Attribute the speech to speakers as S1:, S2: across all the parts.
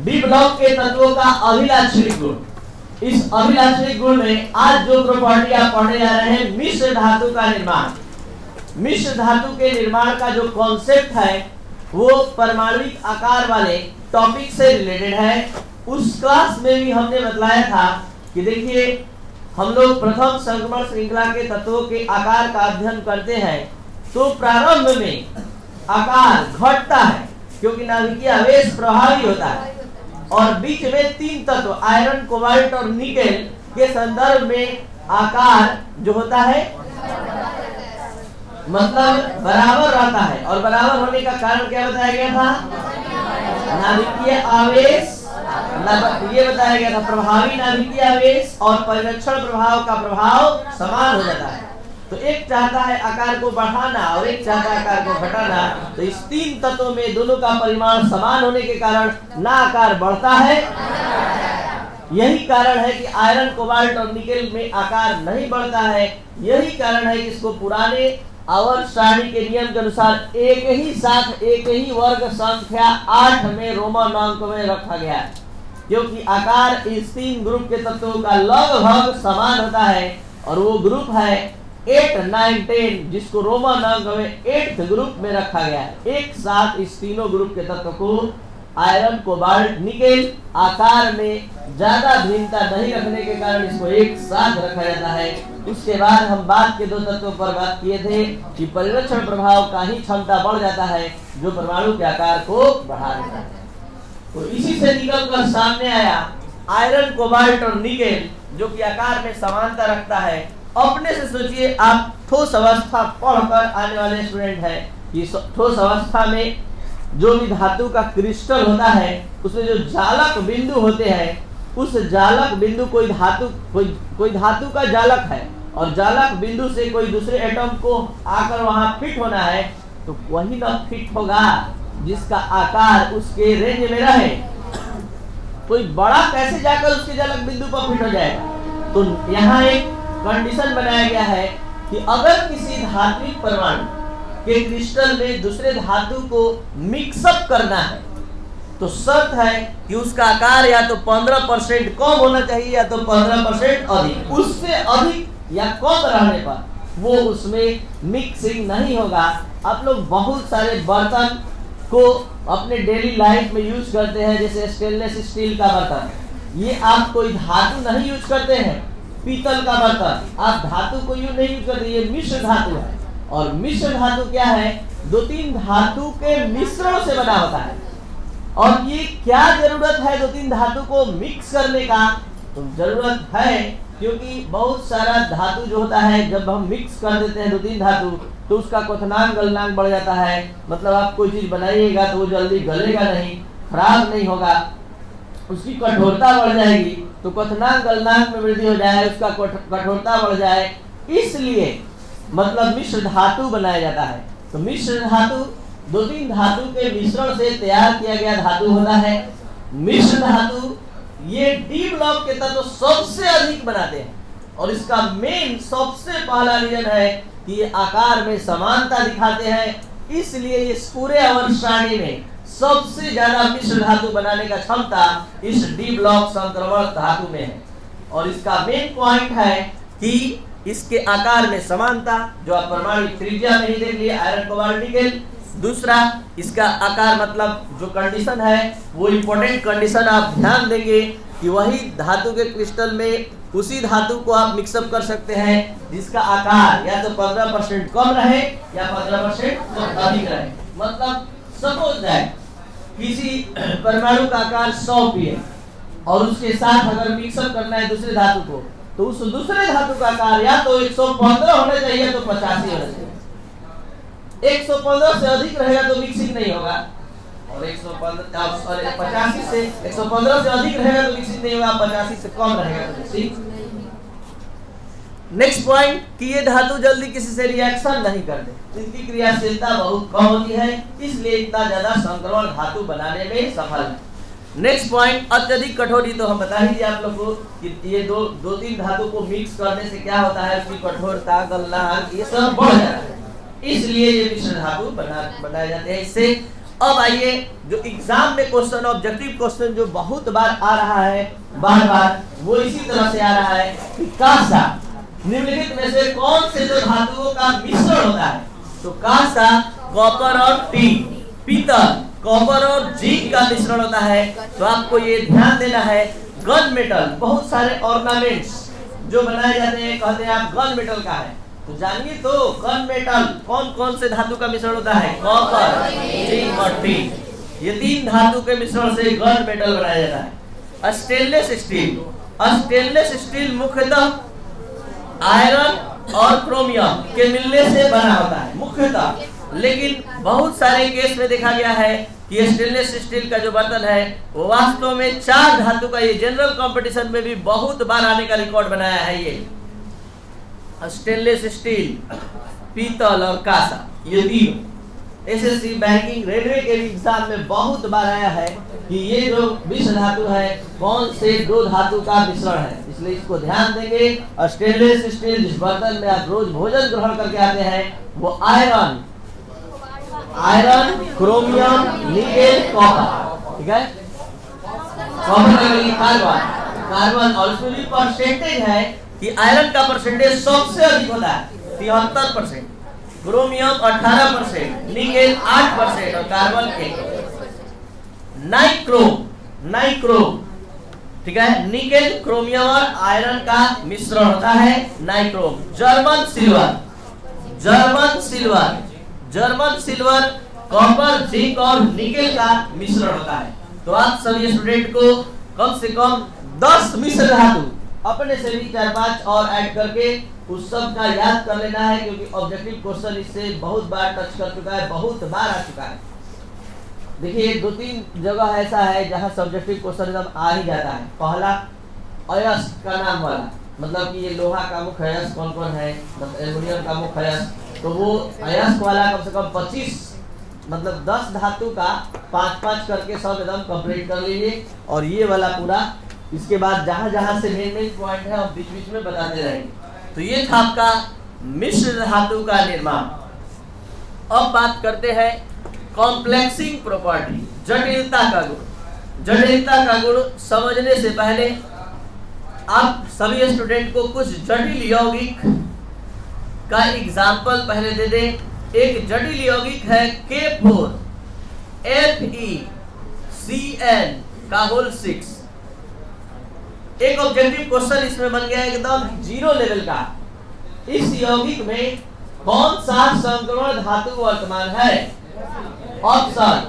S1: D block के तत्वों का अभिलाक्षणिक गुण। इस अभिलाक्षणिक गुण में आज जो प्रॉपर्टी आप पढ़ने जा रहे हैं, मिश्र धातु का निर्माण। मिश्र धातु के निर्माण का जो कॉन्सेप्ट है वो परमाणुविक आकार वाले टॉपिक से रिलेटेड है। उस क्लास में भी हमने बतलाया था कि देखिए, हम लोग प्रथम संक्रमण श्रृंखला के तत्वों के आकार का अध्ययन करते हैं तो प्रारंभ में आकार घटता है क्योंकि नाभिकीय आवेश प्रभावी होता है, और बीच में तीन तत्व आयरन, कोबाल्ट और निकेल के संदर्भ में आकार जो होता है मतलब बराबर रहता है। और बराबर होने का कारण क्या बताया गया था? नाभिकीय आवेश, ये बताया गया था प्रभावी नाभिकीय आवेश और परिरक्षण प्रभाव का प्रभाव समान हो जाता है। तो एक चाहता है आकार को बढ़ाना और एक चाहता है आकार को घटाना। तो इस तीन तत्वों में दोनों का परिमाण समान होने के कारण ना आकार बढ़ता है, यही कारण है कि आयरन, कोबाल्ट और निकेल में आकार नहीं बढ़ता है। यही कारण है कि इसको पुराने आवर्त सारणी के नियम के अनुसार एक ही साथ एक ही वर्ग संख्या 8 में रोमन अंक में रखा गया है, क्योंकि आकार इस तीन ग्रुप के तत्वों का लगभग समान होता है। और वो ग्रुप है 8, 9, 10, जिसको रोमन अंक में 8th ग्रुप में रखा गया है। एक साथ इस तीनों ग्रुप के तत्व को आयरन, कोबाल्ट, निकेल आकार में ज्यादा भिन्नता नहीं रखने के कारण इसको एक साथ रखा जाता है। उसके बाद हम बाद के दो तत्वों पर बात किए थे कि परिरक्षण प्रभाव का ही क्षमता बढ़ जाता है जो परमाणु के आकार को बढ़ा देता है। तो इसी से निकलकर सामने आया आयरन, कोबाल्ट और निकेल जो कि आकार में समानता रखता है। अपने से सोचिए, आप ठोस अवस्था पढ़कर आने वाले स्टूडेंट हैं कि ठोस अवस्था में जो भी धातु का क्रिस्टल होता है उसमें जो जालक बिंदु होते हैं, उस जालक बिंदु कोई धातु का जालक है और जालक बिंदु से कोई दूसरे एटम को आकर वहां फिट होना है, तो वही ना फिट होगा जिसका आकार उसके रेंज में रहे। कोई बड़ा कैसे जाकर उसके जालक बिंदु पर फिट हो जाएगा? तो यहाँ एक कंडीशन बनाया गया है कि अगर किसी धात्विक परमाणु के क्रिस्टल में दूसरे धातु को मिक्सअप करना है तो शर्त है कि उसका आकार या तो 15% कम होना चाहिए या तो 15% अधिक। उससे अधिक या कम रहने पर वो उसमें मिक्सिंग नहीं होगा। आप लोग बहुत सारे बर्तन को अपने डेली लाइफ में यूज करते हैं, जैसे स्टेनलेस स्टील का बर्तन, ये आप कोई धातु नहीं यूज करते हैं। पीतल का बर्तन आप धातु को यूज नहीं यूज करते, ये मिश्र धातु है। और मिश्र धातु क्या है? 2-3 धातु के मिश्रण से बना होता है। और ये क्या जरूरत है 2-3 धातु को मिक्स करने का? तो जरूरत है क्योंकि बहुत सारा धातु जो होता है जब हम मिक्स कर देते हैं 2-3 धातु तो उसका क्वथनांक गलनांक बढ़ जाता है। मतलब आप कोई चीज बनाइएगा तो वो जल्दी गलेगा नहीं, खराब नहीं होगा, उसकी कठोरता बढ़ जाएगी। तो क्वथनांक गलनांक में वृद्धि हो जाए, उसका कठोरता बढ़ जाए, इसलिए मतलब मिश्र धातु बनाया जाता है। तो मिश्र धातु 2-3 धातु के मिश्रण से तैयार किया गया धातु होता है। मिश्र धातु ये डी ब्लॉक के तत्व सबसे अधिक बनाते हैं और इसका मेन सबसे पहला रीजन है कि ये आकार में समानता दिखाते हैं। इसलिए इस पूरे आवर्त सारणी में सबसे ज्यादा मिश्र धातु बनाने का क्षमता इस डी ब्लॉक संक्रमण धातु में है। और इसका मेन पॉइंट है कि इसके आकार में समानता, जो आप परमाणु त्रिज्या में ही देख लिए आयरन, कोबाल्ट, निकेल। दूसरा, इसका आकार मतलब जो कंडीशन है वो इम्पोर्टेंट कंडीशन आप ध्यान देंगे कि वही धातु के क्रिस्टल में उसी धातु को आप मिक्सअप कर सकते हैं जिसका आकार या तो 15% कम रहे या 15% अधिक रहे। मतलब सपोज दैट किसी परमाणु का आकार 100 pm और उसके साथ अगर मिक्सअप करना है दूसरे धातु को, तो उस दूसरे धातु का आकार या तो 115 होना चाहिए तो 85 होना चाहिए। 115 से अधिक रहेगा तो मिक्सिंग नहीं होगा और 85 से 115 से अधिक रहेगा तो मिक्सिंग नहीं होगा, 85 से कम रहेगा तो मिक्सिंग। नेक्स्ट पॉइंट कि ये धातु जल्दी किसी से रिएक्शन नहीं करते, इनकी क्रियाशीलता बहुत कम होती है, इसलिए इतना ज्यादा संक्रमण धातु बनाने में सफल है। नेक्स्ट पॉइंट, अत्यधिक कठोरी। तो हम बता ही दिए आप लोगों को कि ये दो तीन धातु को मिक्स करने से क्या होता है, उसकी कठोरता, गलनांक ये सब बढ़ जाता है, इसलिए ये मिश्र धातु बनाए जाते हैं। इससे अब आइए जो एग्जाम में क्वेश्चन, ऑब्जेक्टिव क्वेश्चन जो बहुत बार आ रहा है, बार बार वो इसी तरह से आ रहा है कि कासा निम्नलिखित में से कौन से दो धातुओं का मिश्रण होता है। तो कासा कॉपर और टीन, पीतल कॉपर और जिंक का मिश्रण होता है। तो आपको ये ध्यान देना है, गन मेटल बहुत सारे ऑर्नामेंट्स जो बनाए जाते हैं, कहते हैं आप गन मेटल का है, तो जानिए तो गन मेटल कौन कौन से धातु का मिश्रण होता है, कॉपर, जिंक और टीन। ये तीन धातु के मिश्रण से गन मेटल बनाया जाता है। स्टेनलेस स्टील, स्टेनलेस स्टील मुख्यतः आयरन और क्रोमियम के मिलने से बना होता है मुख्यतः, लेकिन बहुत सारे केस में देखा गया है कि स्टेनलेस स्टील का जो बर्तन है वो वास्तव में 4 धातु का, ये जनरल कंपटीशन में भी बहुत बार आने का रिकॉर्ड बनाया है। ये स्टेनलेस स्टील, पीतल और कांसा, ये तीनों एसएससी, बैंकिंग, रेलवे के एग्जाम में बहुत बार आया है कि ये जो मिश्र धातु है कौन से दो धातु का मिश्रण है, इसलिए इसको ध्यान देंगे। स्टेनलेस स्टील जिस बर्तन में आप रोज भोजन ग्रहण करके आते हैं वो आयरन, क्रोमियम, निकेल, कॉपर, ठीक है, कॉपर का लिए कार्बन और इसमें भी परसेंटेज है कि आयरन का परसेंटेज सबसे अधिक होता है 73%, क्रोमियम 18%, निकेल 8% और कार्बन 1%। नाइक्रोम, ठीक है, निकेल, क्रोमियम और आयरन का मिश्रण होता है nichrome. German silver copper, zinc और निकेल का मिश्रण होता है। तो आप सभी स्टूडेंट को कम से कम 10 मिश्र धातु अपने से भी 4-5 और ऐड करके उस सब का याद कर लेना है, क्योंकि ऑब्जेक्टिव क्वेश्चन इससे बहुत बार टच कर चुका है, बहुत बार आ चुका है। देखिए 2-3 जगह ऐसा है जहां सब्जेक्टिव क्वेश्चन एकदम आ ही जाता है। पहला अयस्क का नाम वाला, मतलब कि ये लोहा का मुख्य अयस्क कौन कौन है, मतलब एल्युमिनियम का मुख्य अयस्क, तो वो अयस्क वाला कम से कम 25 मतलब 10 धातु का 5-5 करके सब एकदम कंप्लीट कर लीजिए। और ये वाला पूरा, इसके बाद जहां जहां से मेन पॉइंट है हम बीच बीच में बताते रहेंगे। तो ये था आपका मिश्र धातु का निर्माण। अब बात करते हैं कॉम्प्लेक्सिंग प्रॉपर्टी, जटिलता का गुण। जटिलता का गुण समझने से पहले आप सभी स्टूडेंट को कुछ जटिल यौगिक का एग्जाम्पल पहले दे दें। एक जटिल यौगिक है K4 FeCN का होल 6। एक ऑब्जेक्टिव क्वेश्चन इसमें बन गया एकदम 0 लेवल का। इस यौगिक में कौन सा संक्रमण धातु वर्तमान है? ऑप्शन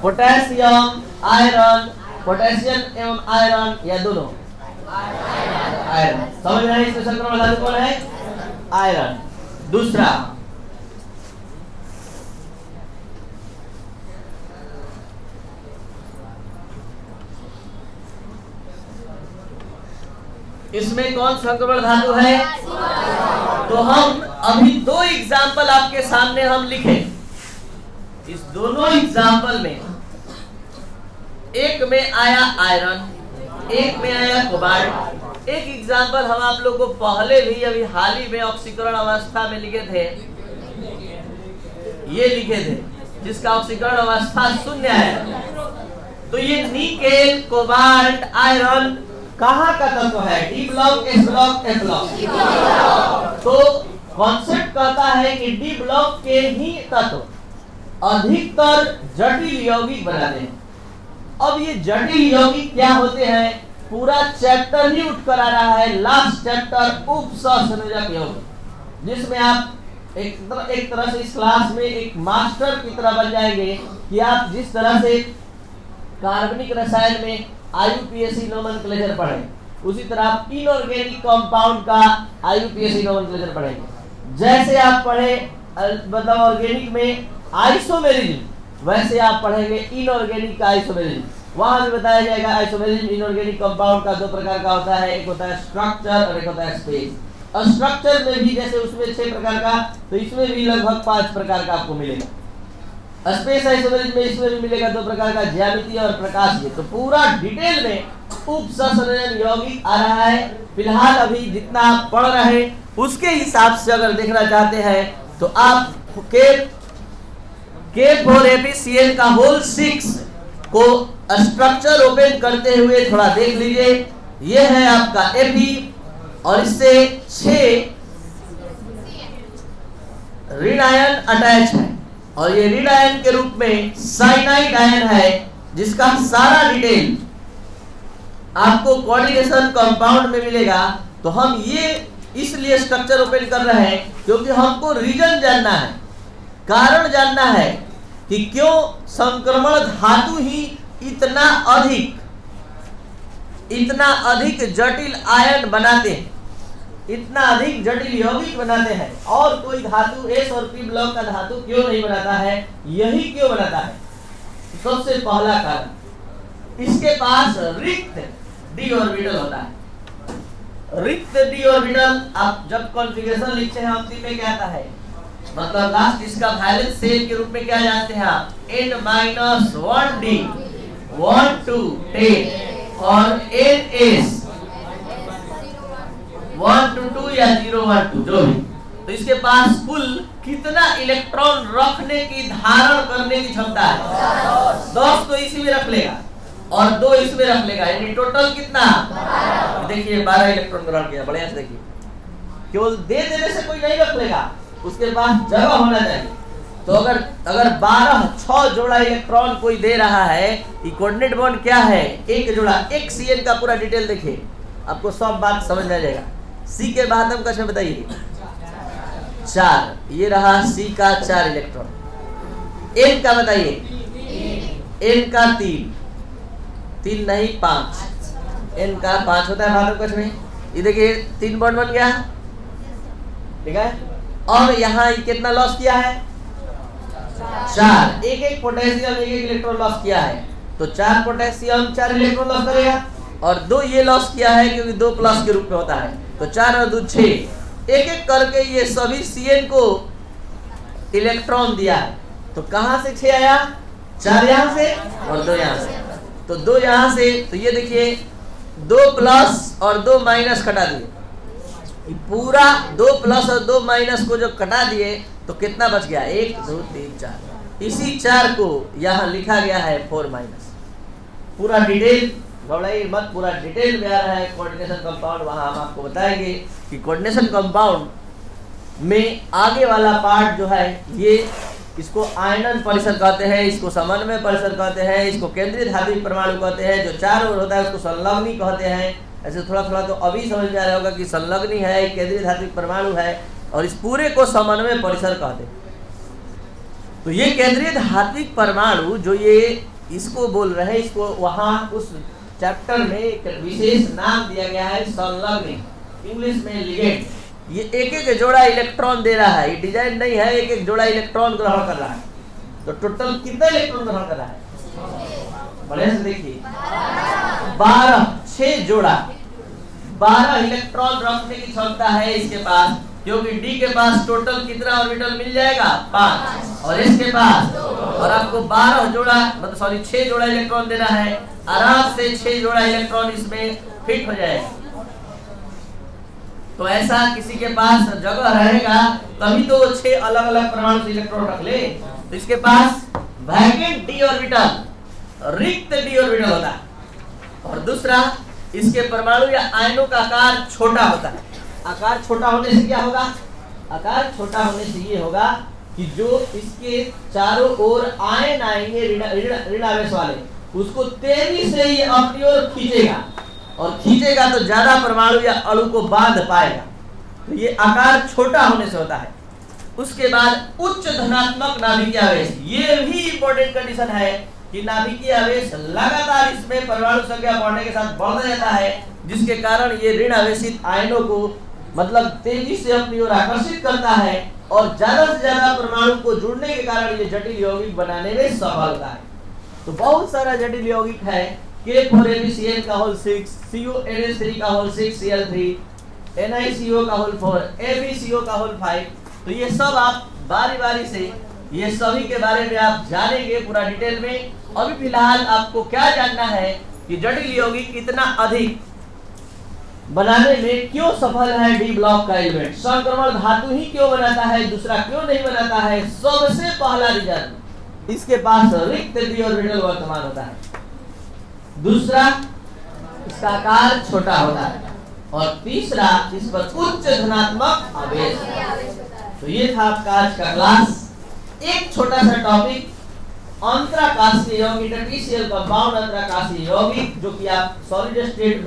S1: पोटेशियम, आयरन, पोटेशियम एवं आयरन या दोनों? आयरन। समझ रहे हैं इसमें संक्रमण धातु कौन है? आयरन। दूसरा इसमें कौन संक्रमण धातु है? तो हम अभी 2 एग्जाम्पल आपके सामने हम लिखे। इस दोनों एग्जाम्पल में एक में आया आयरन, एक में आया कोबाल्ट। एक एग्जाम्पल हम आप लोग को पहले भी अभी हाल ही में ऑक्सीकरण अवस्था में लिखे थे, ये लिखे थे, जिसका ऑक्सीकरण अवस्था 0 है। तो ये निकेल, कोबाल्ट, आयरन कहाँ का तत्व है? D block, S block, F block. तो कॉन्सेप्ट कहता है कि डी ब्लॉक के ही तत्व अधिकतर जटिल यौगिक बनाते हैं। अब ये जटिल यौगिक क्या होते हैं, पूरा चैप्टर ही उठ कर आ रहा है। लास्ट चैप्टर उपसंयोजक यौगिक, जिसमें आप एक तरह से इस क्लास में एक मास्टर की तरह बन जाएंगे कि आप जिस तरह से कार्बनिक रसायन में IUPAC नोमेनक्लेचर पढ़े, उसी तरह आप इनऑर्गेनिक कंपाउंड का IUPAC नोमेनक्लेचर पढ़ेंगे। जैसे आप पढ़े मतलब ऑर्गेनिक में आइसोमेरिज्म, वैसे आप पढ़ेंगे इनऑर्गेनिक का आइसोमेरिज्म। वहां भी बताया जाएगा आइसोमेरिज्म इनऑर्गेनिक कंपाउंड का 2 प्रकार का होता है, एक होता है स्ट्रक्चर और एक होता है स्पेस। और स्ट्रक्चर में भी जैसे उसमें 6 प्रकार का, तो इसमें भी लगभग 5 प्रकार का आपको मिलेगा। स्पेस आइसोमेरिज्म में इसमें भी मिलेगा 2 प्रकार का, ज्यामितीय और प्रकाशीय। तो पूरा डिटेल में उपसंयोजन यौगिक आ रहा है। फिलहाल अभी जितना आप पढ़ रहे हैं उसके हिसाब से अगर देखना चाहते हैं तो आप के K4FeCl का होल 6 को स्ट्रक्चर ओपन करते हुए थोड़ा देख लीजिए। ये है आपका Fe और इससे 6 ऋण आयन अटैच है और ये ऋण आयन के रूप में साइनाइड आयन है, जिसका सारा डिटेल आपको कोऑर्डिनेशन कंपाउंड में मिलेगा। तो हम ये इसलिए स्ट्रक्चर ओपन कर रहे हैं क्योंकि हमको रीजन जानना है, कारण जानना है कि क्यों संक्रमण धातु ही इतना अधिक जटिल आयन बनाते हैं, इतना अधिक जटिल यौगिक बनाते हैं, और कोई धातु S और P ब्लॉक का धातु क्यों नहीं बनाता है, यही क्यों बनाता है। सबसे पहला कारण, इसके पास रिक्त d ऑर्बिटल होता है। रिक्त d ऑर्बिटल आप जब कॉन्फ़िगरेशन लिखते हैं अंतिम में क्या आता है, मतलब लास्ट इसका वैलेंस शेल के रूप में क्या जानते हैं आप, n-1d 1 to 10 और ns 1 to 2 या 0 1 2 जो भी। तो इसके पास कुल कितना इलेक्ट्रॉन रखने की, धारण करने की क्षमता है, 10 तो इसी में रख लेगा और 2 इसमें रख लेगा, यानी टोटल कितना, देखिए 12 इलेक्ट्रॉन ग्रहण किया। बढ़िया से देखिए, केवल दे देने से कोई नहीं रख लेगा, उसके पास जगह होना चाहिए। तो अगर 6 जोड़ा इलेक्ट्रॉन कोई दे रहा है, कोऑर्डिनेट बॉन्ड क्या है, एक जोड़ा, एक Cn का पूरा डिटेल देखिए, आपको सब बात समझ में आ जाएगा। C के बाद हम कैसे बताइए, 4, ये रहा C का 4 इलेक्ट्रॉन। N का बताइए, N का 3 नहीं 5, N का 5 होता है भाग कक्ष में। ये देखिए 3 बॉन्ड बन गया, ठीक है। और यहाँ ये कितना लॉस किया है, 4, एक पोटेशियम एक इलेक्ट्रॉन लॉस किया है, तो 4 पोटेशियम 4 इलेक्ट्रॉन लॉस करेगा, और 2 ये लॉस किया है क्योंकि 2 प्लस के रूप में होता है, तो 4 और 2 6, एक करके ये सभी Cn को इलेक्ट्रॉन दिया है। तो कहां से 6 आया, 4 यहाँ से और 2 यहाँ से, तो 2 यहाँ से, तो ये देखिए 2 प्लस और 2 माइनस कटा दिए, पूरा 2 प्लस और 2 माइनस को जो कटा दिए तो कितना बच गया, 1 2 3 4। इसी 4 को यहाँ लिखा गया है 4 माइनस। पूरा डिटेल घबराइए मत, पूरा डिटेल में आ रहा है कोऑर्डिनेशन कंपाउंड, वहां हम आपको बताएंगे कि कोऑर्डिनेशन कंपाउंड में आगे वाला पार्ट जो है, ये इसको आयनन परिसर कहते हैं, इसको समन्वय परिसर कहते हैं, इसको केंद्रीय धात्विक परमाणु कहते हैं, जो चारों ओर होता है उसको संलग्नी कहते हैं। ऐसे थोड़ा थोड़ा तो अभी समझ में आ रहा होगा कि संलग्नी है, केंद्रीय धात्विक परमाणु है, और इस पूरे को समन्वय परिसर कहते हैं। तो ये केंद्रीय धात्विक परमाणु जो ये इसको बोल रहे हैं, इसको वहां उस चैप्टर में एक विशेष नाम दिया गया है, संलग्नी, इंग्लिश में लिगेंड। ये एक एक जोड़ा इलेक्ट्रॉन दे रहा है, ये डिजाइन नहीं है, एक एक जोड़ा इलेक्ट्रॉन ग्रहण कर रहा है। तो टोटल कितना इलेक्ट्रॉन ग्रहण कर रहा है, बढ़िया से देखिए, 12, 6 जोड़ा 12 इलेक्ट्रॉन रखने की क्षमता है इसके पास, क्योंकि D के पास टोटल कितना ऑर्बिटल मिल जाएगा, 5, और S के पास, और आपको 12 जोड़ा मतलब सॉरी 6 जोड़ा इलेक्ट्रॉन देना है, आराम से 6 जोड़ा इलेक्ट्रॉन इसमें फिट हो जाएगा। तो ऐसा किसी के पास जगह रहेगा तभी तो 6 अलग अलग परमाणु से इलेक्ट्रॉन रख ले। तो इसके पास वैकेंट D ऑर्बिटल, रिक्त D ऑर्बिटल होता है, और दूसरा इसके परमाणु या आयनों का आकार छोटा होता है। आकार छोटा होने से क्या होगा, आकार छोटा होने से ये होगा कि जो इसके चारों ओर आयन आएंगे ऋण आवेश वाले, उसको तेजी से ये अपनी ओर खींचेगा, और खींचेगा तो ज्यादा परमाणु या अणु को बांध पाएगा। तो ये आकार छोटा होने से होता है। उसके बाद उच्च धनात्मक नाभिकीय आवेश, ये भी इंपॉर्टेंट कंडीशन है कि नाभिकीय आवेश लगातार इसमें परमाणु संख्या बढ़ने के साथ बढ़ता जाता है, जिसके कारण ये ऋण आवेशित आयनों को मतलब तेजी से अपनी ओर आकर्षित करता है, और ज्यादा से ज्यादा परमाणु को जुड़ने के कारण ये जटिल यौगिक बनाने में सफल होता है। तो बहुत सारा जटिल यौगिक है, K4FeCl का होल 6, CuNH3 का होल 6 Cl3, NiCO का होल 4, FeCO का होल 5। तो ये सब आप बारी बारी से ये सभी के बारे में आप जानेंगे पूरा डिटेल में। अभी फिलहाल आपको क्या जानना है कि जटिल यौगिक इतना अधिक बनाने में क्यों सफल है डी ब्लॉक का एलिमेंट, संक्रमण धातु ही क्यों बनाता है, दूसरा क्यों नहीं बनाता है। सबसे पहला रीजन इसके पास रिक्त द्वि और विरल वर्तमान होता है। दूसरा, इसका आकार छोटा होता है। और तीसरा, इस पर उच्च धनात्मक आवेश। तो ये था आपका आज का क्लास। एक छोटा सा टॉपिक, अंतराकाशीय यौगिक, इंटरस्टिशियल कंपाउंड अंतराकाशीय यौगिक, जो कि आप सॉलिड स्टेट